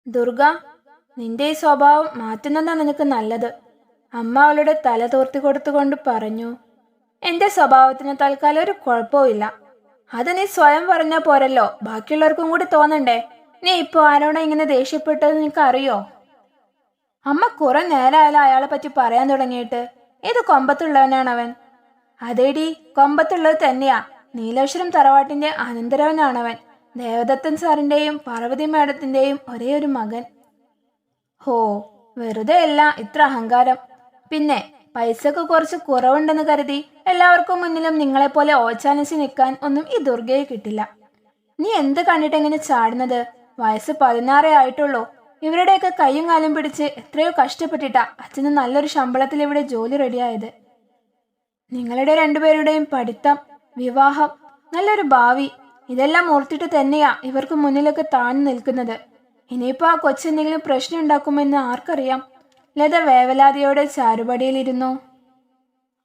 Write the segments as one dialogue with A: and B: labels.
A: ദുർഗ, നിന്റെ ഈ സ്വഭാവം മാറ്റുന്നതാണ് നിനക്ക് നല്ലത്. അമ്മ അവളുടെ തല തോർത്തി കൊടുത്തുകൊണ്ട് പറഞ്ഞു. എന്റെ സ്വഭാവത്തിന് തൽക്കാലം ഒരു കുഴപ്പവും. അത് നീ സ്വയം പറഞ്ഞാൽ പോരല്ലോ, ബാക്കിയുള്ളവർക്കും കൂടി തോന്നണ്ടേ? നീ ഇപ്പോ ആരോടാ ഇങ്ങനെ ദേഷ്യപ്പെട്ടത് നിനക്ക് അറിയോ? അമ്മ കുറെ നേരമായാലും അയാളെ പറ്റി പറയാൻ തുടങ്ങിയിട്ട്. ഏത് കൊമ്പത്തുള്ളവനാണവൻ? അതേടി, കൊമ്പത്തുള്ളത് തന്നെയാ. നീലേശ്വരം തറവാട്ടിന്റെ അനന്തരവനാണവൻ. ദേവദത്തൻ സാറിന്റെയും പാർവതി മാഡത്തിന്റെയും ഒരേ ഒരു മകൻ. ഹോ, വെറുതെ അല്ല ഇത്ര അഹങ്കാരം. പിന്നെ പൈസക്ക് കുറച്ച് കുറവുണ്ടെന്ന് കരുതി എല്ലാവർക്കും മുന്നിലും നിങ്ങളെപ്പോലെ ഓച്ചാനിച്ച് നിൽക്കാൻ ഒന്നും ഈ ദുർഗയെ കിട്ടില്ല. നീ എന്ത് കണ്ടിട്ടെങ്ങനെ ചാടുന്നത്? വയസ്സ് 16 ആയിട്ടുള്ളൂ. ഇവരുടെയൊക്കെ കൈയും കാലും പിടിച്ച് എത്രയോ കഷ്ടപ്പെട്ടിട്ടാ അച്ഛന് നല്ലൊരു ശമ്പളത്തിൽ ഇവിടെ ജോലി റെഡിയായത്. നിങ്ങളുടെ രണ്ടുപേരുടെയും പഠിത്തം, വിവാഹം, നല്ലൊരു ഭാവി, ഇതെല്ലാം ഓർത്തിട്ട് തന്നെയാ ഇവർക്ക് മുന്നിലൊക്കെ താഴ്ന്നു നിൽക്കുന്നത്. ഇനിയിപ്പോ ആ കൊച്ചെന്തെങ്കിലും പ്രശ്നം ഉണ്ടാക്കുമെന്ന് ആർക്കറിയാം? ലത വേവലാതിയോടെ ചാരുപടിയിലിരുന്നു.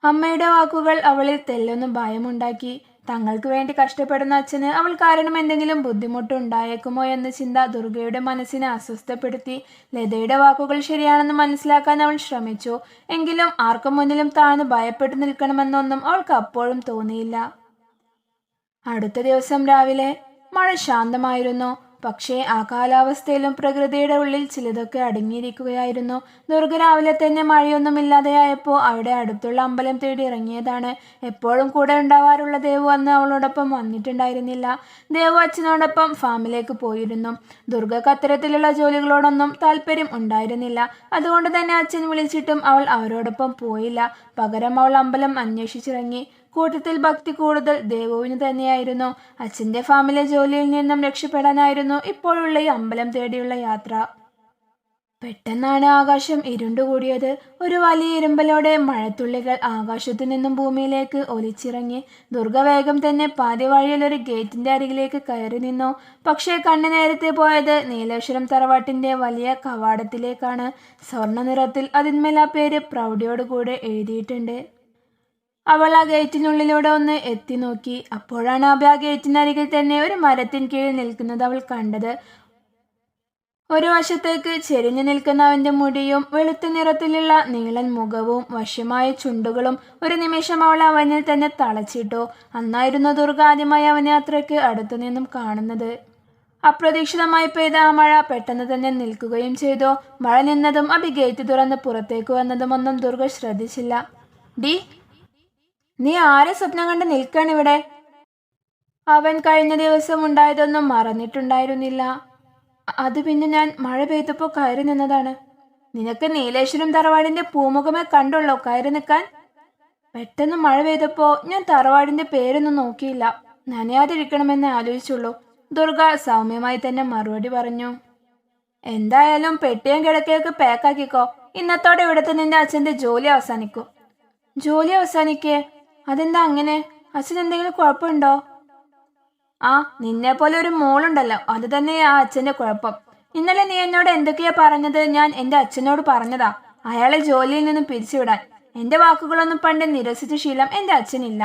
A: അമ്മയുടെ വാക്കുകൾ അവളിൽ തെല്ലൊന്ന് ഭയമുണ്ടാക്കി. തങ്ങൾക്ക് വേണ്ടി കഷ്ടപ്പെടുന്ന അച്ഛന് അവൾ കാരണം എന്തെങ്കിലും ബുദ്ധിമുട്ടുണ്ടായേക്കുമോ എന്ന ചിന്ത ദുർഗയുടെ മനസ്സിനെ അസ്വസ്ഥപ്പെടുത്തി. ലതയുടെ വാക്കുകൾ ശരിയാണെന്ന് മനസ്സിലാക്കാൻ അവൾ ശ്രമിച്ചു. എങ്കിലും ആർക്കും മുന്നിലും താഴ്ന്ന് ഭയപ്പെട്ടു നിൽക്കണമെന്നൊന്നും അവൾക്ക് അപ്പോഴും തോന്നിയില്ല. അടുത്ത ദിവസം രാവിലെ മഴ ശാന്തമായിരുന്നു. പക്ഷേ ആ കാലാവസ്ഥയിലും പ്രകൃതിയുടെ ഉള്ളിൽ ചിലതൊക്കെ അടങ്ങിയിരിക്കുകയായിരുന്നു. ദുർഗ രാവിലെ തന്നെ മഴയൊന്നുമില്ലാതെയായപ്പോൾ അവിടെ അടുത്തുള്ള അമ്പലം തേടി ഇറങ്ങിയതാണ്. എപ്പോഴും കൂടെ ഉണ്ടാവാറുള്ള ദേവു അന്ന് അവളോടൊപ്പം വന്നിട്ടുണ്ടായിരുന്നില്ല. ദേവു അച്ഛനോടൊപ്പം ഫാമിലേക്ക് പോയിരുന്നു. ദുർഗക്ക് അത്തരത്തിലുള്ള ജോലികളോടൊന്നും താല്പര്യം ഉണ്ടായിരുന്നില്ല. അതുകൊണ്ട് തന്നെ അച്ഛൻ വിളിച്ചിട്ടും അവൾ അവരോടൊപ്പം പോയില്ല. പകരം അവൾ അമ്പലം അന്വേഷിച്ചിറങ്ങി. കൂട്ടത്തിൽ ഭക്തി കൂടുതൽ ദേവുവിന് തന്നെയായിരുന്നു. അച്ഛന്റെ ഫാമിലെ ജോലിയിൽ നിന്നും രക്ഷപ്പെടാനായിരുന്നു ഇപ്പോഴുള്ള ഈ അമ്പലം തേടിയുള്ള യാത്ര. പെട്ടെന്നാണ് ആകാശം ഇരുണ്ടുകൂടിയത്. ഒരു വലിയ ഇരുമ്പലോടെ മഴത്തുള്ളികൾ ആകാശത്തു നിന്നും ഭൂമിയിലേക്ക് ഒലിച്ചിറങ്ങി. ദുർഗ വേഗം തന്നെ പാതി വഴിയിൽ ഒരു ഗേറ്റിന്റെ അരികിലേക്ക് കയറി നിന്നു. പക്ഷേ കണ്ണു നേരത്തെ പോയത് നീലേശ്വരം തറവാട്ടിന്റെ വലിയ കവാടത്തിലേക്കാണ്. സ്വർണ്ണ നിറത്തിൽ അതിന്മേൽ ആ പേര് പ്രൗഢിയോടുകൂടെ എഴുതിയിട്ടുണ്ട്. അവൾ ആ ഗേറ്റിനുള്ളിലൂടെ ഒന്ന് എത്തി നോക്കി. അപ്പോഴാണ് ആ ഗേറ്റിനരികിൽ തന്നെ ഒരു മരത്തിൻ കീഴിൽ നിൽക്കുന്നത് അവൾ കണ്ടത്. ഒരു വശത്തേക്ക് ചെരിഞ്ഞു നിൽക്കുന്ന അവന്റെ മുടിയും വെളുത്ത നിറത്തിലുള്ള നീളൻ മുഖവും വശമായ ചുണ്ടുകളും ഒരു നിമിഷം അവൾ അവനിൽ തന്നെ തളച്ചിട്ടു. അന്നായിരുന്നു ദുർഗ ആദ്യമായി അവനെ അത്രയ്ക്ക് അടുത്തു നിന്നും കാണുന്നത്. അപ്രതീക്ഷിതമായി പെയ്ത ആ മഴ പെട്ടെന്ന് തന്നെ നിൽക്കുകയും ചെയ്തു. മഴ നിന്നതും അഭി ഗേറ്റ് തുറന്ന് പുറത്തേക്ക് വന്നതും ഒന്നും ദുർഗ ശ്രദ്ധിച്ചില്ല. ഡി, നീ ആരെ സ്വപ്നം കണ്ട് നിൽക്കാണിവിടെ? അവൻ കഴിഞ്ഞ ദിവസം ഉണ്ടായതൊന്നും മറന്നിട്ടുണ്ടായിരുന്നില്ല. അത് പിന്നെ ഞാൻ മഴ പെയ്തപ്പോ കയറി നിന്നതാണ്. നിനക്ക് നീലേശ്വരം തറവാടിന്റെ പൂമുഖമേ കണ്ടുള്ളോ കയറി നിൽക്കാൻ? പെട്ടെന്ന് മഴ പെയ്തപ്പോ ഞാൻ തറവാടിന്റെ പേരൊന്നും നോക്കിയില്ല. നനയാതിരിക്കണമെന്ന് ആലോചിച്ചുള്ളൂ. ദുർഗ സൗമ്യമായി തന്നെ മറുപടി പറഞ്ഞു. എന്തായാലും പെട്ടിയും കിടക്കയൊക്കെ പാക്കാക്കിക്കോ. ഇന്നത്തോടെ ഇവിടുത്തെ നിന്റെ അച്ഛന്റെ ജോലി അവസാനിക്കും. ജോലി അവസാനിക്കേ? അതെന്താ അങ്ങനെ? അച്ഛൻ എന്തെങ്കിലും കുഴപ്പമുണ്ടോ? ആ, നിന്നെ പോലെ ഒരു മോളുണ്ടല്ലോ, അത് തന്നെയാ ആ അച്ഛന്റെ കുഴപ്പം. ഇന്നലെ നീ എന്നോട് എന്തൊക്കെയാ പറഞ്ഞത്? ഞാൻ എന്റെ അച്ഛനോട് പറഞ്ഞതാ അയാളെ ജോലിയിൽ നിന്നും പിരിച്ചുവിടാൻ. എന്റെ വാക്കുകളൊന്നും പണ്ട് നിരസിച്ച ശീലം എന്റെ അച്ഛനില്ല.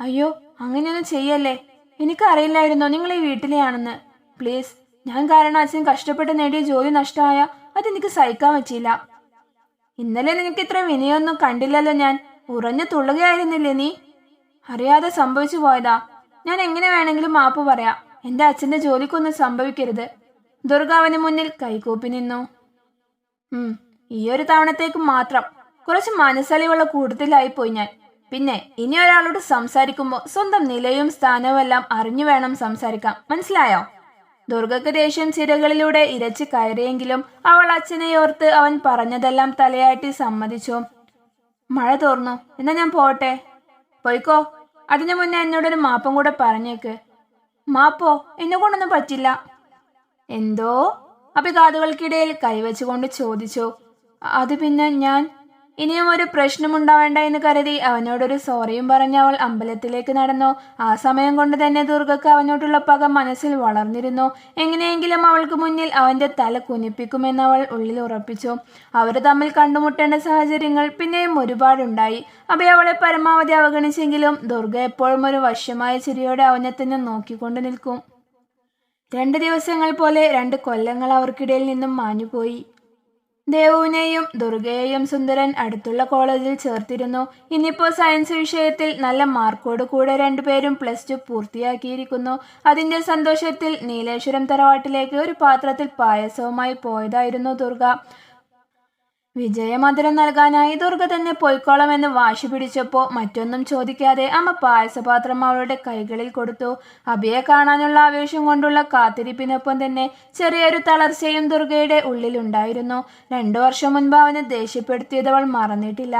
A: അയ്യോ, അങ്ങനെയൊന്നും ചെയ്യല്ലേ. എനിക്കറിയില്ലായിരുന്നോ നിങ്ങൾ ഈ വീട്ടിലെയാണെന്ന്. പ്ലീസ്, ഞാൻ കാരണം അച്ഛൻ കഷ്ടപ്പെട്ട് നേടിയ ജോലി നഷ്ടമായ അതെനിക്ക് സഹിക്കാൻ പറ്റിയില്ല. ഇന്നലെ നിനക്ക് ഇത്ര വിനയൊന്നും കണ്ടില്ലല്ലോ. ഞാൻ ഉറഞ്ഞു തുള്ളുകയായിരുന്നില്ലേ നീ? അറിയാതെ സംഭവിച്ചു പോയതാ. ഞാൻ എങ്ങനെ വേണമെങ്കിലും മാപ്പ് പറയാം. എന്റെ അച്ഛന്റെ ജോലിക്കൊന്നും സംഭവിക്കരുത്. ദുർഗ അവന് മുന്നിൽ കൈകൂപ്പി നിന്നു. ഈ ഒരു തവണത്തേക്ക് മാത്രം. കുറച്ച് മനസ്സലിവുള്ള കൂട്ടത്തിലായിപ്പോയി ഞാൻ. പിന്നെ ഇനി ഒരാളോട് സംസാരിക്കുമ്പോൾ സ്വന്തം നിലയും സ്ഥാനവും എല്ലാം അറിഞ്ഞു വേണം സംസാരിക്കാം, മനസ്സിലായോ? ദുർഗക്ക് ദേഷ്യം ചിരകളിലൂടെ ഇരച്ച് കയറിയെങ്കിലും അവൾ അച്ഛനെ ഓർത്ത് അവൻ പറഞ്ഞതെല്ലാം തലയാട്ടി സമ്മതിച്ചു. മഴ തോർന്നു, എന്നാ ഞാൻ പോട്ടെ. പോയിക്കോ. അതിനു മുന്നേ എന്നോടൊരു മാപ്പും കൂടെ പറഞ്ഞേക്ക്. മാപ്പോ? എന്നെ കൊണ്ടൊന്നും പറ്റില്ല. എന്തോ? അപ്പൊ കാതുകൾക്കിടയിൽ കൈവച്ചുകൊണ്ട് ചോദിച്ചു. അത് പിന്നെ ഞാൻ ഇനിയും ഒരു പ്രശ്നമുണ്ടാവേണ്ട എന്ന് കരുതി അവനോടൊരു സോറിയും പറഞ്ഞ് അവൾ അമ്പലത്തിലേക്ക് നടന്നു. ആ സമയം കൊണ്ട് തന്നെ ദുർഗക്ക് അവനോടുള്ള പക മനസ്സിൽ വളർന്നിരുന്നു. എങ്ങനെയെങ്കിലും അവൾക്ക് മുന്നിൽ അവന്റെ തല കുനിപ്പിക്കുമെന്ന് അവൾ ഉള്ളിൽ ഉറപ്പിച്ചു. അവർ തമ്മിൽ കണ്ടുമുട്ടേണ്ട സാഹചര്യങ്ങൾ പിന്നെയും ഒരുപാടുണ്ടായി. അഭയ അവളെ പരമാവധി അവഗണിച്ചെങ്കിലും ദുർഗ എപ്പോഴും ഒരു വശ്യമായ ചിരിയോടെ അവനെ തന്നെ നോക്കിക്കൊണ്ട് നിൽക്കും. 2 ദിവസങ്ങൾ പോലെ 2 കൊല്ലങ്ങൾ അവർക്കിടയിൽ നിന്നും മാഞ്ഞുപോയി. ദേവുവിനെയും ദുർഗയെയും സുന്ദരൻ അടുത്തുള്ള കോളേജിൽ ചേർത്തിരുന്നു. ഇന്നിപ്പോൾ സയൻസ് വിഷയത്തിൽ നല്ല മാർക്കോട് കൂടെ 2 പേരും +2 പൂർത്തിയാക്കിയിരിക്കുന്നു. അതിന്റെ സന്തോഷത്തിൽ നീലേശ്വരം തറവാട്ടിലേക്ക് ഒരു പാത്രത്തിൽ പായസവുമായി പോയതായിരുന്നു ദുർഗ. വിജയമധുരം നൽകാനായി ദുർഗ തന്നെ പൊയ്ക്കോളമെന്ന് വാശി പിടിച്ചപ്പോൾ മറ്റൊന്നും ചോദിക്കാതെ അമ്മ പായസപാത്രം അവളുടെ കൈകളിൽ കൊടുത്തു. അബിയെ കാണാനുള്ള ആവേശം കൊണ്ടുള്ള കാത്തിരിപ്പിനൊപ്പം തന്നെ ചെറിയൊരു തളർച്ചയും ദുർഗയുടെ ഉള്ളിലുണ്ടായിരുന്നു. 2 വർഷം മുൻപ് അവനെ ദേഷ്യപ്പെടുത്തിയത് അവൾ മറന്നിട്ടില്ല.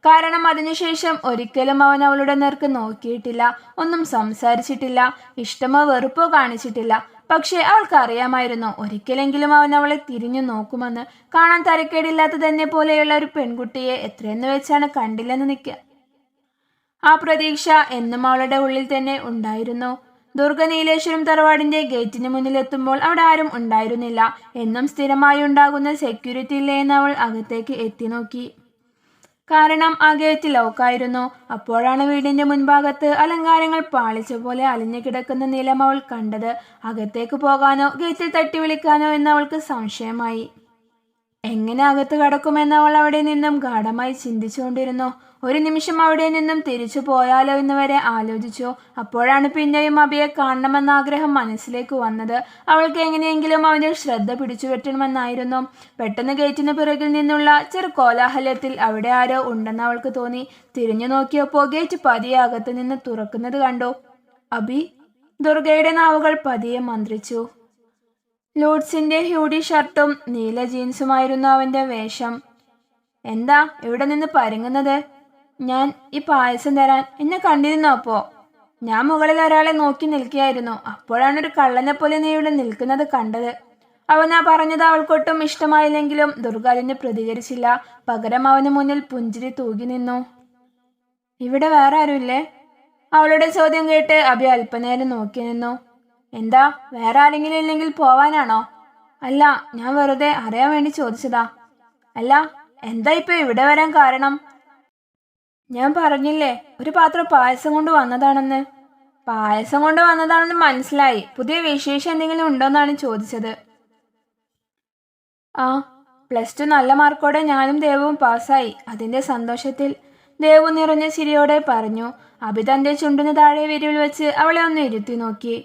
A: കാരണം അതിനുശേഷം ഒരിക്കലും അവൻ അവളുടെ നേർക്ക് നോക്കിയിട്ടില്ല, ഒന്നും സംസാരിച്ചിട്ടില്ല, ഇഷ്ടമോ വെറുപ്പോ കാണിച്ചിട്ടില്ല. പക്ഷേ അവൾക്കറിയാമായിരുന്നു ഒരിക്കലെങ്കിലും അവൻ അവളെ തിരിഞ്ഞു നോക്കുമെന്ന്. കാണാൻ തരക്കേടില്ലാത്ത തന്നെ പോലെയുള്ള ഒരു പെൺകുട്ടിയെ എത്രയെന്ന് വെച്ചാണ് കണ്ടില്ലെന്ന് നിൽക്കുക. ആ പ്രതീക്ഷ എന്നും അവളുടെ ഉള്ളിൽ തന്നെ ഉണ്ടായിരുന്നു. ദുർഗ നീലേശ്വരം തറവാടിന്റെ ഗേറ്റിന് മുന്നിലെത്തുമ്പോൾ അവിടെ ആരും ഉണ്ടായിരുന്നില്ല. എന്നും സ്ഥിരമായി ഉണ്ടാകുന്ന സെക്യൂരിറ്റി ഇല്ലേ എന്ന് അവൾ അകത്തേക്ക് എത്തി നോക്കി. കാരണം ആ ഗേറ്റ് ലോക്കായിരുന്നു. അപ്പോഴാണ് വീടിന്റെ മുൻഭാഗത്ത് അലങ്കാരങ്ങൾ പാളിച്ച പോലെ അലിഞ്ഞു കിടക്കുന്ന നിലം അവൾ കണ്ടത്. അകത്തേക്ക് പോകാനോ ഗേറ്റിൽ തട്ടി വിളിക്കാനോ എന്ന് അവൾക്ക് സംശയമായി. എങ്ങനെ അകത്ത് കടക്കുമെന്ന് അവൾ അവിടെ നിന്നും ഗാഢമായി ചിന്തിച്ചുകൊണ്ടിരുന്നു. ഒരു നിമിഷം അവിടെ നിന്നും തിരിച്ചു പോയാലോ എന്ന് വരെ ആലോചിച്ചു. അപ്പോഴാണ് പിന്നെയും അബിയെ കാണണമെന്ന ആഗ്രഹം മനസ്സിലേക്ക് വന്നത്. അവൾക്ക് എങ്ങനെയെങ്കിലും അവന്റെ ശ്രദ്ധ പിടിച്ചുപറ്റണമെന്നായിരുന്നു. പെട്ടെന്ന് ഗേറ്റിന് പിറകിൽ നിന്നുള്ള ചെറു കോലാഹലത്തിൽ അവിടെ ആരോ ഉണ്ടെന്ന് അവൾക്ക് തോന്നി. തിരിഞ്ഞു നോക്കിയപ്പോൾ ഗേറ്റ് പതിയെ അകത്ത് നിന്ന് തുറക്കുന്നത് കണ്ടു. അബി, ദുർഗയുടെ നാവുകൾ പതിയെ മന്ത്രിച്ചു. ലൂട്ട്സിന്റെ ഹ്യൂഡി ഷർട്ടും നീല ജീൻസുമായിരുന്നു അവന്റെ വേഷം. എന്താ ഇവിടെ നിന്ന് പരുങ്ങുന്നത്? ഞാൻ ഈ പായസം തരാൻ. എന്നെ കണ്ടിരുന്നോ അപ്പോ? ഞാൻ മുകളിൽ ഒരാളെ നോക്കി നിൽക്കുകയായിരുന്നു. അപ്പോഴാണ് ഒരു കള്ളനെ പോലെ നീ ഇവിടെ നിൽക്കുന്നത് കണ്ടത്. അവൻ ആ പറഞ്ഞത് അവൾക്കൊട്ടും ഇഷ്ടമായില്ലെങ്കിലും ദുർഗ അതിന് പ്രതികരിച്ചില്ല. പകരം അവന് മുന്നിൽ പുഞ്ചിരി തൂകി നിന്നു. ഇവിടെ വേറെ ആരുമില്ലേ? അവളുടെ ചോദ്യം കേട്ട് അബി അല്പനേരം നോക്കി നിന്നു. എന്താ, വേറെ ആരെങ്കിലും ഇല്ലെങ്കിൽ പോവാനാണോ? അല്ല, ഞാൻ വെറുതെ അറിയാൻ വേണ്ടി ചോദിച്ചതാ. അല്ല, എന്താ ഇപ്പൊ ഇവിടെ വരാൻ കാരണം? ഞാൻ പറഞ്ഞില്ലേ ഒരു പാത്രം പായസം കൊണ്ട് വന്നതാണെന്ന്. പായസം കൊണ്ട് വന്നതാണെന്ന് മനസ്സിലായി. പുതിയ വിശേഷം എന്തെങ്കിലും ഉണ്ടോന്നാണ് ചോദിച്ചത്. ആ, +2 നല്ല മാർക്കോടെ ഞാനും ദേവും പാസ്സായി. അതിന്റെ സന്തോഷത്തിൽ ദേവു നിറഞ്ഞ ചിരിയോടെ പറഞ്ഞു. അബി തന്റെ ചുണ്ടിന് താഴെ വിരൽ വെച്ച് അവളെ ഒന്ന് ഇരുത്തി നോക്കി.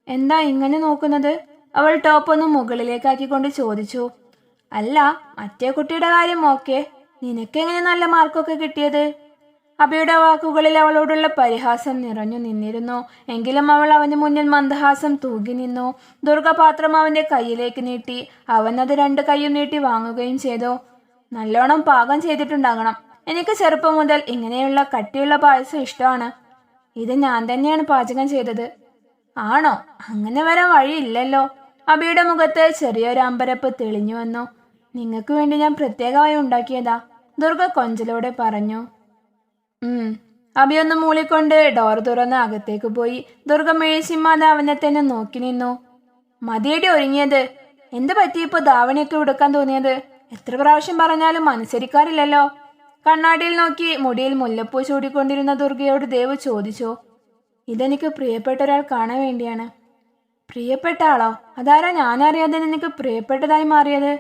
A: എന്താ ഇങ്ങനെ നോക്കുന്നത്? അവൾ ടോപ്പ് ഒന്ന് മുകളിലേക്കാക്കിക്കൊണ്ട് ചോദിച്ചു. അല്ല, മറ്റേ കുട്ടിയുടെ കാര്യം ഓക്കെ. നിനക്കെങ്ങനെ നല്ല മാർക്കൊക്കെ കിട്ടിയത്? അബിയുടെ വാക്കുകളിൽ അവളോടുള്ള പരിഹാസം നിറഞ്ഞു നിന്നിരുന്നു. എങ്കിലും അവൾ അവന് മുന്നിൽ മന്ദഹാസം തൂകി നിന്നു. ദുർഗ പാത്രം അവന്റെ കയ്യിലേക്ക് നീട്ടി. അവൻ അത് 2 കൈയും നീട്ടി വാങ്ങുകയും ചെയ്തു. നല്ലോണം പാകം ചെയ്തിട്ടുണ്ടാകണം. എനിക്ക് ചെറുപ്പം മുതൽ ഇങ്ങനെയുള്ള കട്ടിയുള്ള പായസം ഇഷ്ടമാണ്. ഇത് ഞാൻ തന്നെയാണ് പാചകം ചെയ്തത്. ആണോ? അങ്ങനെ വരാൻ വഴിയില്ലല്ലോ. അബിയുടെ മുഖത്ത് ചെറിയൊരു അമ്പരപ്പ് തെളിഞ്ഞു വന്നു. നിങ്ങൾക്ക് വേണ്ടി ഞാൻ പ്രത്യേകമായി ഉണ്ടാക്കിയതാ, ദുർഗ കൊഞ്ചലോടെ പറഞ്ഞു. അബി ഒന്ന് മൂളിക്കൊണ്ട് ഡോർ തുറന്ന് അകത്തേക്ക് പോയി. ദുർഗ മേഴ്സിമാതെ അവനെ തന്നെ നോക്കി നിന്നു. മതിയടി ഒരുങ്ങിയത്. എന്ത് പറ്റിയിപ്പോ ധാവണിയൊക്കെ ഉടുക്കാൻ തോന്നിയത്? എത്ര പ്രാവശ്യം പറഞ്ഞാലും അനുസരിക്കാറില്ലല്ലോ. കണ്ണാടിയിൽ നോക്കി മുടിയിൽ മുല്ലപ്പൂ ചൂടിക്കൊണ്ടിരുന്ന ദുർഗയോട് ദേവ് ചോദിച്ചു. ഇതെനിക്ക് പ്രിയപ്പെട്ട ഒരാൾ കാണാൻ വേണ്ടിയാണ്. പ്രിയപ്പെട്ട ആളോ? അതാരാ ഞാനറിയാതെ നിനക്ക് പ്രിയപ്പെട്ടതായി മാറിയത്?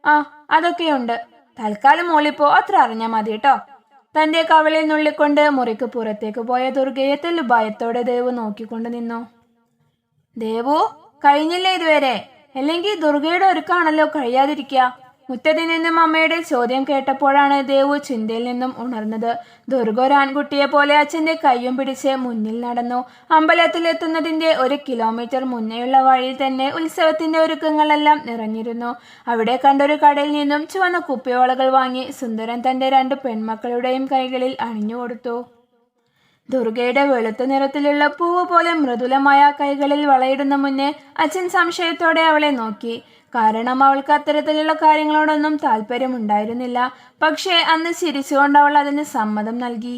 A: ആ, അതൊക്കെയുണ്ട്. തൽക്കാലം മോളിപ്പോ അത്ര അറിഞ്ഞാൽ മതി കേട്ടോ. തന്റെ കവളിൽ നുള്ളിക്കൊണ്ട് മുറിക്ക് പുറത്തേക്ക് പോയ ദുർഗയെ തെല്ലു ഭയത്തോടെ ദേവു നോക്കിക്കൊണ്ട് നിന്നു. ദേവു, കഴിഞ്ഞില്ലേ ഇതുവരെ? അല്ലെങ്കിൽ ദുർഗയുടെ ഒരുക്കാണല്ലോ കഴിയാതിരിക്കുക. മുറ്റത്തിൽ നിന്നും അമ്മയുടെ ചോദ്യം കേട്ടപ്പോഴാണ് ദേവു ചിന്തയിൽ നിന്നും ഉണർന്നത്. ദുർഗ ഒരു ആൺകുട്ടിയെ പോലെ അച്ഛന്റെ കയ്യും പിടിച്ച് മുന്നിൽ നടന്നു. അമ്പലത്തിലെത്തുന്നതിന്റെ 1 കിലോമീറ്റർ മുന്നേയുള്ള വഴിയിൽ തന്നെ ഉത്സവത്തിന്റെ ഒരുക്കങ്ങളെല്ലാം നിറഞ്ഞിരുന്നു. അവിടെ കണ്ടൊരു കടയിൽ നിന്നും ചുവന്ന കുപ്പിവളകൾ വാങ്ങി സുന്ദരൻ തന്റെ 2 പെൺമക്കളുടെയും കൈകളിൽ അണിഞ്ഞുകൊടുത്തു. ദുർഗയുടെ വെളുത്ത നിറത്തിലുള്ള പൂവ് പോലെ മൃദുലമായ കൈകളിൽ വളയിടുന്ന മുന്നേ അച്ഛൻ സംശയത്തോടെ അവളെ നോക്കി. കാരണം അവൾക്ക് അത്തരത്തിലുള്ള കാര്യങ്ങളോടൊന്നും താല്പര്യമുണ്ടായിരുന്നില്ല. പക്ഷേ അന്ന് ചിരിച്ചുകൊണ്ട് അവൾ അതിന് സമ്മതം നൽകി.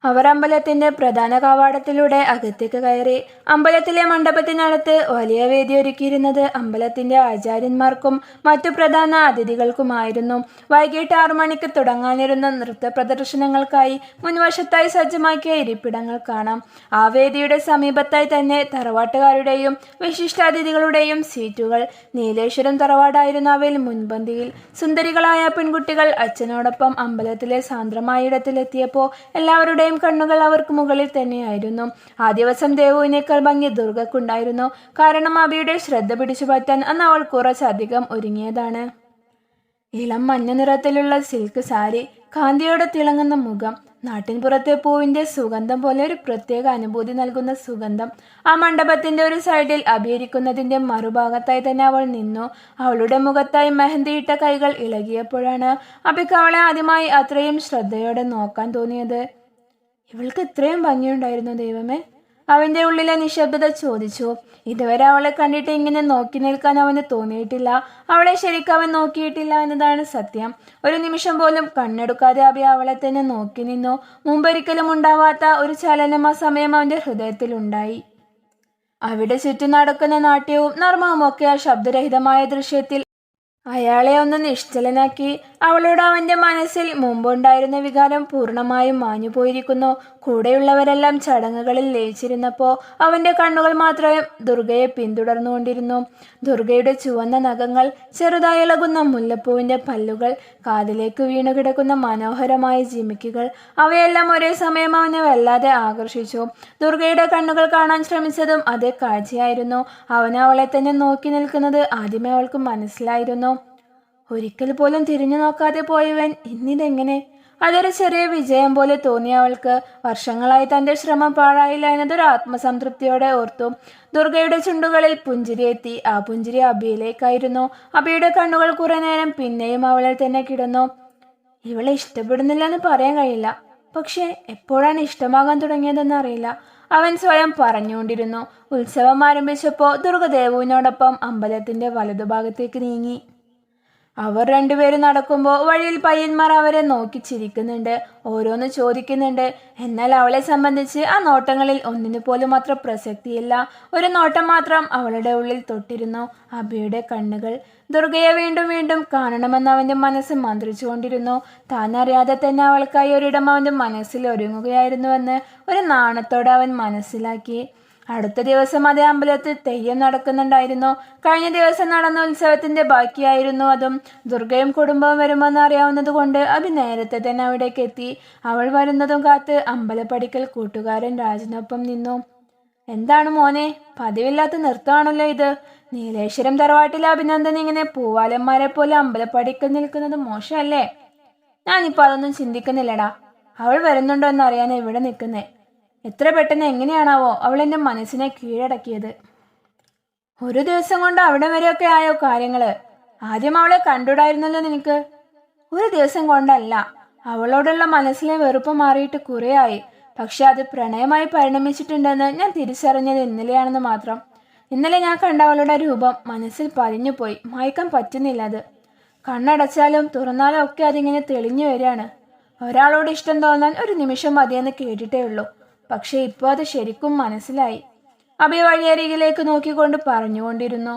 A: അവർ അമ്പലത്തിന്റെ പ്രധാന കവാടത്തിലൂടെ അകത്തേക്ക് കയറി. അമ്പലത്തിലെ മണ്ഡപത്തിനടുത്ത് വലിയ വേദി ഒരുക്കിയിരുന്നത് അമ്പലത്തിന്റെ ആചാര്യന്മാർക്കും മറ്റു പ്രധാന അതിഥികൾക്കുമായിരുന്നു. വൈകിട്ട് 6 മണിക്ക് തുടങ്ങാനിരുന്ന നൃത്ത പ്രദർശനങ്ങൾക്കായി മുൻവശത്തായി സജ്ജമാക്കിയ ഇരിപ്പിടങ്ങൾ കാണാം. ആ വേദിയുടെ സമീപത്തായി തന്നെ തറവാട്ടുകാരുടെയും വിശിഷ്ടാതിഥികളുടെയും സീറ്റുകൾ. നീലേശ്വരം തറവാടായിരുന്നു അവയിൽ മുൻപന്തിയിൽ. സുന്ദരികളായ പെൺകുട്ടികൾ അച്ഛനോടൊപ്പം അമ്പലത്തിലെ സാന്ദ്രമായ ഇടത്തിലെത്തിയപ്പോൾ എല്ലാവരുടെയും കണ്ണുകൾ അവർക്ക് മുകളിൽ തന്നെയായിരുന്നു. ആ ദിവസം ദേവുവിനേക്കാൾ ഭംഗി ദുർഗക്കുണ്ടായിരുന്നു. കാരണം അബിയുടെ ശ്രദ്ധ പിടിച്ചു പറ്റാൻ അന്ന് അവൾ കുറച്ചധികം ഒരുങ്ങിയതാണ്. ഇളം മഞ്ഞ നിറത്തിലുള്ള സിൽക്ക് സാരി, കാന്തിയോടെ തിളങ്ങുന്ന മുഖം, നാട്ടിൻപുറത്തെ പൂവിന്റെ സുഗന്ധം പോലെ ഒരു പ്രത്യേക അനുഭൂതി നൽകുന്ന സുഗന്ധം. ആ മണ്ഡപത്തിന്റെ ഒരു സൈഡിൽ അഭിയിരിക്കുന്നതിന്റെ മറുഭാഗത്തായി തന്നെ അവൾ നിന്നു. അവളുടെ മുഖത്തായി മെഹന്തിയിട്ട കൈകൾ ഇളകിയപ്പോഴാണ് അബിക്ക് അവളെ ആദ്യമായി അത്രയും ശ്രദ്ധയോടെ നോക്കാൻ തോന്നിയത്. ഇവൾക്ക് ഇത്രയും ഭംഗിയുണ്ടായിരുന്നു ദൈവമേ, അവന്റെ ഉള്ളിലെ നിശബ്ദത ചോദിച്ചു. ഇതുവരെ അവളെ കണ്ടിട്ട് ഇങ്ങനെ നോക്കി നിൽക്കാൻ അവന് തോന്നിയിട്ടില്ല. അവളെ ശരിക്കും അവൻ നോക്കിയിട്ടില്ല എന്നതാണ് സത്യം. ഒരു നിമിഷം പോലും കണ്ണെടുക്കാതെ അബി അവളെ തന്നെ നോക്കി നിന്നു. മുമ്പൊരിക്കലും ഉണ്ടാവാത്ത ഒരു ചലനം ആ സമയം അവന്റെ ഹൃദയത്തിലുണ്ടായി. അവിടെ ചുറ്റും നടക്കുന്ന നാട്യവും നർമ്മവും ഒക്കെ ആ ശബ്ദരഹിതമായ ദൃശ്യത്തിൽ അയാളെ ഒന്ന് നിശ്ചലനാക്കി. അവളോട് അവന്റെ മനസ്സിൽ മുമ്പുണ്ടായിരുന്ന വികാരം പൂർണ്ണമായും മാഞ്ഞുപോയിരിക്കുന്നു. കൂടെയുള്ളവരെല്ലാം ചടങ്ങുകളിൽ ലയിച്ചിരുന്നപ്പോൾ അവന്റെ കണ്ണുകൾ മാത്രമേ ദുർഗയെ പിന്തുടർന്നുകൊണ്ടിരുന്നു. ദുർഗയുടെ ചുവന്ന നഖങ്ങൾ, ചെറുതായി ഇളകുന്ന മുല്ലപ്പൂവിന്റെ പല്ലുകൾ, കാതിലേക്ക് വീണു കിടക്കുന്ന മനോഹരമായ ജിമിക്കുകൾ, അവയെല്ലാം ഒരേ സമയം അവനെ വല്ലാതെ ആകർഷിച്ചു. ദുർഗയുടെ കണ്ണുകൾ കാണാൻ ശ്രമിച്ചതും അതേ കാഴ്ചയായിരുന്നു. അവൻ അവളെ തന്നെ നോക്കി നിൽക്കുന്നത് ആദ്യമേ അവൾക്ക് മനസ്സിലായിരുന്നു. ഒരിക്കൽ പോലും തിരിഞ്ഞു നോക്കാതെ പോയവൻ ഇന്നിതെങ്ങനെ? അതൊരു ചെറിയ വിജയം പോലെ തോന്നിയ അവൾക്ക്. വർഷങ്ങളായി തന്റെ ശ്രമം പാഴായില്ല എന്നതൊരു ആത്മസംതൃപ്തിയോടെ ഓർത്തു. ദുർഗയുടെ ചുണ്ടുകളിൽ പുഞ്ചിരി എത്തി. ആ പുഞ്ചിരി അബിയിലേക്കായിരുന്നു. അബിയുടെ കണ്ണുകൾ കുറെ നേരം പിന്നെയും അവളെ തന്നെ കിടന്നു. ഇവളെ ഇഷ്ടപ്പെടുന്നില്ലെന്ന് പറയാൻ കഴിയില്ല, പക്ഷെ എപ്പോഴാണ് ഇഷ്ടമാകാൻ തുടങ്ങിയതെന്ന് അറിയില്ല, അവൻ സ്വയം പറഞ്ഞുകൊണ്ടിരുന്നു. ഉത്സവം ആരംഭിച്ചപ്പോൾ ദുർഗ ദേവുവിനോടൊപ്പം അമ്പലത്തിന്റെ വലതുഭാഗത്തേക്ക് നീങ്ങി. അവർ രണ്ടുപേരും നടക്കുമ്പോൾ വഴിയിൽ പയ്യന്മാർ അവരെ നോക്കി ചിരിക്കുന്നുണ്ട്, ഓരോന്ന് ചോദിക്കുന്നുണ്ട്. എന്നാൽ അവളെ സംബന്ധിച്ച് ആ നോട്ടങ്ങളിൽ ഒന്നിനു പോലും അത്ര പ്രസക്തിയില്ല. ഒരു നോട്ടം മാത്രം അവളുടെ ഉള്ളിൽ തൊട്ടിരുന്നു, അബിയുടെ കണ്ണുകൾ. ദുർഗയെ വീണ്ടും വീണ്ടും കാണണമെന്ന് അവന്റെ മനസ്സ് മന്ത്രിച്ചുകൊണ്ടിരുന്നു. താൻ അറിയാതെ തന്നെ അവൾക്കായി ഒരിടം അവന്റെ മനസ്സിൽ ഒരുങ്ങുകയായിരുന്നുവെന്ന് ഒരു നാണത്തോടെ അവൻ മനസ്സിലാക്കി. അടുത്ത ദിവസം അതേ അമ്പലത്തിൽ തെയ്യം നടക്കുന്നുണ്ടായിരുന്നു. കഴിഞ്ഞ ദിവസം നടന്ന ഉത്സവത്തിന്റെ ബാക്കിയായിരുന്നു അതും. ദുർഗയും കുടുംബവും വരുമെന്ന് അറിയാവുന്നത് കൊണ്ട് അഭി നേരത്തെ തന്നെ അവിടേക്ക് എത്തി. അവൾ വരുന്നതും കാത്ത് അമ്പലപ്പടിക്കൽ കൂട്ടുകാരൻ രാജനൊപ്പം നിന്നു. എന്താണ് മോനെ, പതിവില്ലാത്ത നൃത്തമാണല്ലോ ഇത്. നീലേശ്വരം തറവാട്ടിലെ അഭിനന്ദൻ ഇങ്ങനെ പൂവാലന്മാരെ പോലെ അമ്പലപ്പടിക്കൽ നിൽക്കുന്നത് മോശമല്ലേ? ഞാനിപ്പോൾ അതൊന്നും ചിന്തിക്കുന്നില്ലടാ. അവൾ വരുന്നുണ്ടോ എന്നറിയാൻ ഇവിടെ നിൽക്കുന്നേ. എത്ര പെട്ടെന്ന് എങ്ങനെയാണാവോ അവൾ എൻ്റെ മനസ്സിനെ കീഴടക്കിയത്. ഒരു ദിവസം കൊണ്ട് അവിടെ വരെയൊക്കെ ആയോ കാര്യങ്ങള്? ആദ്യം അവളെ കണ്ടുകൂടായിരുന്നല്ലോ നിനക്ക്? ഒരു ദിവസം കൊണ്ടല്ല, അവളോടുള്ള മനസ്സിലെ വെറുപ്പ് മാറിയിട്ട് കുറേയായി. പക്ഷെ അത് പ്രണയമായി പരിണമിച്ചിട്ടുണ്ടെന്ന് ഞാൻ തിരിച്ചറിഞ്ഞത് ഇന്നലെയാണെന്ന് മാത്രം. ഇന്നലെ ഞാൻ കണ്ട അവളുടെ രൂപം മനസ്സിൽ പതിഞ്ഞുപോയി, മായ്ക്കാൻ പറ്റുന്നില്ല. അത് കണ്ണടച്ചാലും തുറന്നാലും ഒക്കെ അതിങ്ങനെ തെളിഞ്ഞു വരികയാണ്. ഒരാളോട് ഇഷ്ടം തോന്നാൻ ഒരു നിമിഷം മതിയെന്ന് കേട്ടിട്ടേ ഉള്ളൂ, പക്ഷെ ഇപ്പോൾ അത് ശരിക്കും മനസ്സിലായി. അബി വഴിയരികിലേക്ക് നോക്കിക്കൊണ്ട് പറഞ്ഞുകൊണ്ടിരുന്നു.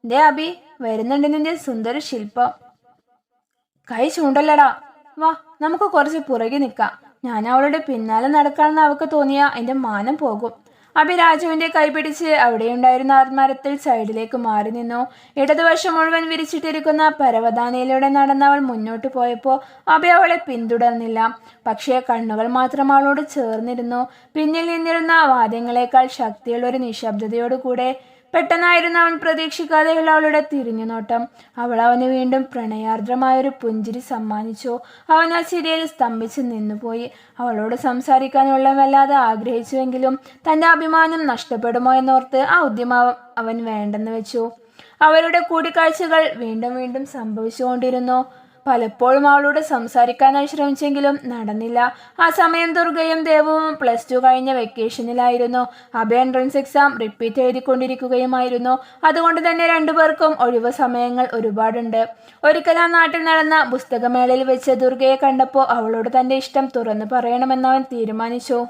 A: ദേ അബി, വരുന്നുണ്ട് നിന്റെ സുന്ദര ശില്പം. കൈ ചൂണ്ടല്ലടാ, വാ നമുക്ക് കുറച്ച് പുറകെ നിൽക്കാം. ഞാൻ അവളുടെ പിന്നാലെ നടക്കാണെന്ന് അവൾക്ക് തോന്നിയാ എന്റെ മാനം പോകും. അബി രാജുവിന്റെ കൈ പിടിച്ച് അവിടെയുണ്ടായിരുന്ന ആത്മരത്തിൽ സൈഡിലേക്ക് മാറി നിന്നു. ഇടതുവശം മുഴുവൻ വിരിച്ചിട്ടിരിക്കുന്ന പരവതാനിയിലൂടെ നടന്നവൾ മുന്നോട്ട് പോയപ്പോൾ അബി അവളെ പിന്തുടർന്നില്ല. പക്ഷേ കണ്ണുകൾ മാത്രം അവളോട് ചേർന്നിരുന്നു. പിന്നിൽ നിന്നിരുന്ന വാദ്യങ്ങളെക്കാൾ ശക്തിയുള്ള ഒരു നിശബ്ദതയോടുകൂടെ പെട്ടെന്നായിരുന്നു അവൻ പ്രതീക്ഷിക്കാതെയുള്ള അവളുടെ തിരിഞ്ഞുനോട്ടം. അവൾ അവന് വീണ്ടും പ്രണയാർദ്രമായൊരു പുഞ്ചിരി സമ്മാനിച്ചു. അവൻ ആ ചിരിയിൽ സ്തംഭിച്ച് നിന്നുപോയി. അവളോട് സംസാരിക്കാനുള്ള വല്ലാതെ ആഗ്രഹിച്ചുവെങ്കിലും തന്റെ അഭിമാനം നഷ്ടപ്പെടുമോ എന്നോർത്ത് ആ ഉദ്യമം അവൻ വേണ്ടെന്ന് വെച്ചു. അവരുടെ കൂടിക്കാഴ്ചകൾ വീണ്ടും വീണ്ടും സംഭവിച്ചുകൊണ്ടിരുന്നു. പലപ്പോഴും അവളോട് സംസാരിക്കാനായി ശ്രമിച്ചെങ്കിലും നടന്നില്ല. ആ സമയം ദുർഗയും ദേവുവും +2 കഴിഞ്ഞ വെക്കേഷനിലായിരുന്നു. അഭി എൻട്രൻസ് എക്സാം റിപ്പീറ്റ് എഴുതിക്കൊണ്ടിരിക്കുകയുമായിരുന്നു. അതുകൊണ്ട് തന്നെ രണ്ടുപേർക്കും ഒഴിവ് സമയങ്ങൾ ഒരുപാടുണ്ട്. ഒരിക്കൽ ആ നാട്ടിൽ നടന്ന പുസ്തകമേളയിൽ വെച്ച് ദുർഗയെ കണ്ടപ്പോൾ അവളോട് തന്റെ ഇഷ്ടം തുറന്നു പറയണമെന്നവൻ തീരുമാനിച്ചു.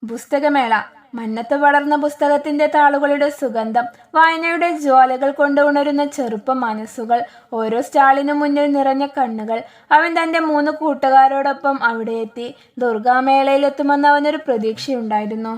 A: പുസ്തകമേള. മന്നത്ത് പടർന്ന പുസ്തകത്തിന്റെ താളുകളുടെ സുഗന്ധം, വായനയുടെ ജ്വാലകൾ കൊണ്ട് ഉണരുന്ന ചെറുപ്പ മനസ്സുകൾ, ഓരോ സ്റ്റാളിനു മുന്നിൽ നിറഞ്ഞ കണ്ണുകൾ. അവൻ തന്റെ 3 കൂട്ടുകാരോടൊപ്പം അവിടെ എത്തി. ദുർഗാമേളയിലെത്തുമെന്ന് അവനൊരു പ്രതീക്ഷയുണ്ടായിരുന്നു.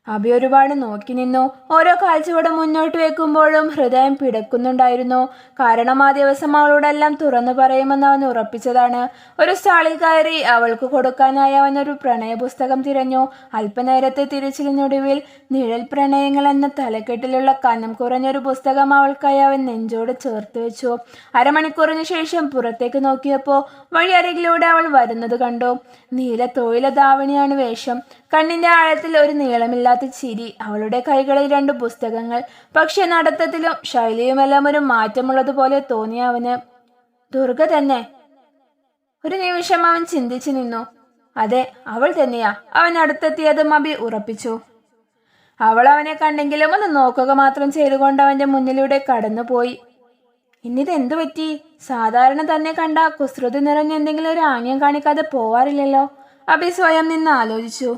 A: അഭി ഒരുപാട് നോക്കി നിന്നു. ഓരോ കാഴ്ചയോടെ മുന്നോട്ട് വെക്കുമ്പോഴും ഹൃദയം പിടക്കുന്നുണ്ടായിരുന്നു. കാരണം ആ ദിവസം അവളോടെല്ലാം തുറന്നു പറയുമെന്ന് അവൻ ഉറപ്പിച്ചതാണ്. ഒരു സ്റ്റാളിൽ കയറി അവൾക്ക് കൊടുക്കാനായി അവൻ ഒരു പ്രണയ പുസ്തകം തിരഞ്ഞു. അല്പനേരത്തെ തിരച്ചിലിനൊടുവിൽ നിഴൽ പ്രണയങ്ങൾ എന്ന തലക്കെട്ടിലുള്ള കനം കുറഞ്ഞൊരു പുസ്തകം അവൾക്കായി അവൻ നെഞ്ചോട് ചേർത്ത് വെച്ചു. അരമണിക്കൂറിന് ശേഷം പുറത്തേക്ക് നോക്കിയപ്പോൾ വഴിയരികിലൂടെ അവൾ വരുന്നത് കണ്ടു. നീല തൊഴില ധാവണിയാണ് വേഷം. കണ്ണിന്റെ ആഴത്തിൽ ഒരു നീളമില്ലാത്ത ചിരി. അവളുടെ കൈകളിൽ 2 പുസ്തകങ്ങൾ. പക്ഷെ നടത്തത്തിലും ശൈലിയുമെല്ലാം ഒരു മാറ്റമുള്ളതുപോലെ തോന്നിയ അവന്. ദുർഗ തന്നെ. ഒരു നിമിഷം അവൻ ചിന്തിച്ചു നിന്നു. അതെ, അവൾ തന്നെയാ. അവൻ അടുത്തെത്തിയതും അഭി ഉറപ്പിച്ചു. അവൾ അവനെ കണ്ടെങ്കിലും ഒന്ന് നോക്കുക മാത്രം ചെയ്തുകൊണ്ട് അവന്റെ മുന്നിലൂടെ കടന്നുപോയി. ഇന്നിതെന്തു പറ്റി? സാധാരണ തന്നെ കണ്ട കുസൃതി നിറഞ്ഞ എന്തെങ്കിലും ഒരു ആംഗ്യം കാണിക്കാതെ പോവാറില്ലല്ലോ. അഭി സ്വയം നിന്ന് ആലോചിച്ചു.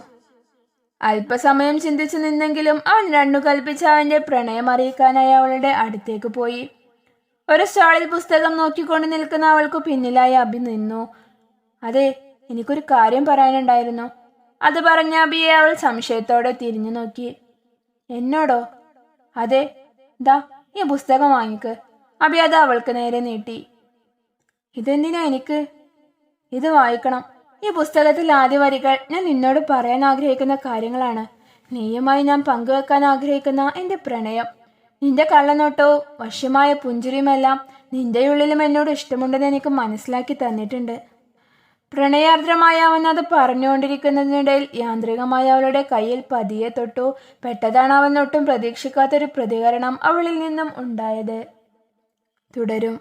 A: അല്പസമയം ചിന്തിച്ചു നിന്നെങ്കിലും അവൻ 2 കൽപ്പിച്ച് അവന്റെ പ്രണയം അറിയിക്കാനായി അവളുടെ അടുത്തേക്ക് പോയി. ഒരു സ്റ്റാളിൽ പുസ്തകം നോക്കിക്കൊണ്ട് നിൽക്കുന്ന അവൾക്ക് പിന്നിലായി അഭി നിന്നു. അതെ, എനിക്കൊരു കാര്യം പറയാനുണ്ടായിരുന്നു. അത് പറഞ്ഞ അഭിയെ അവൾ സംശയത്തോടെ തിരിഞ്ഞു നോക്കി. എന്നോടോ? അതെ, ദാ ഈ പുസ്തകം വാങ്ങിക്ക്. അഭി അത് അവൾക്ക് നേരെ നീട്ടി. ഇതെന്തിനാ എനിക്ക്? ഇത് വായിക്കണം. ഈ പുസ്തകത്തിൽ ആദ്യ വരികൾ ഞാൻ നിന്നോട് പറയാൻ ആഗ്രഹിക്കുന്ന കാര്യങ്ങളാണ്. നീയുമായി ഞാൻ പങ്കുവെക്കാൻ ആഗ്രഹിക്കുന്ന എൻ്റെ പ്രണയം. നിന്റെ കള്ളനോട്ടവും വശ്യമായ പുഞ്ചിരിയുമെല്ലാം നിന്റെ ഉള്ളിലും എന്നോട് ഇഷ്ടമുണ്ടെന്ന് എനിക്ക് മനസ്സിലാക്കി തന്നിട്ടുണ്ട്. പ്രണയാർദ്രമായ അവൻ അത് പറഞ്ഞുകൊണ്ടിരിക്കുന്നതിനിടയിൽ യാന്ത്രികമായി അവളുടെ കയ്യിൽ പതിയെ തൊട്ടു. പെട്ടതാണ് അവൻ ഒട്ടും പ്രതീക്ഷിക്കാത്തൊരു പ്രതികരണം അവളിൽ നിന്നും ഉണ്ടായത്. തുടരും.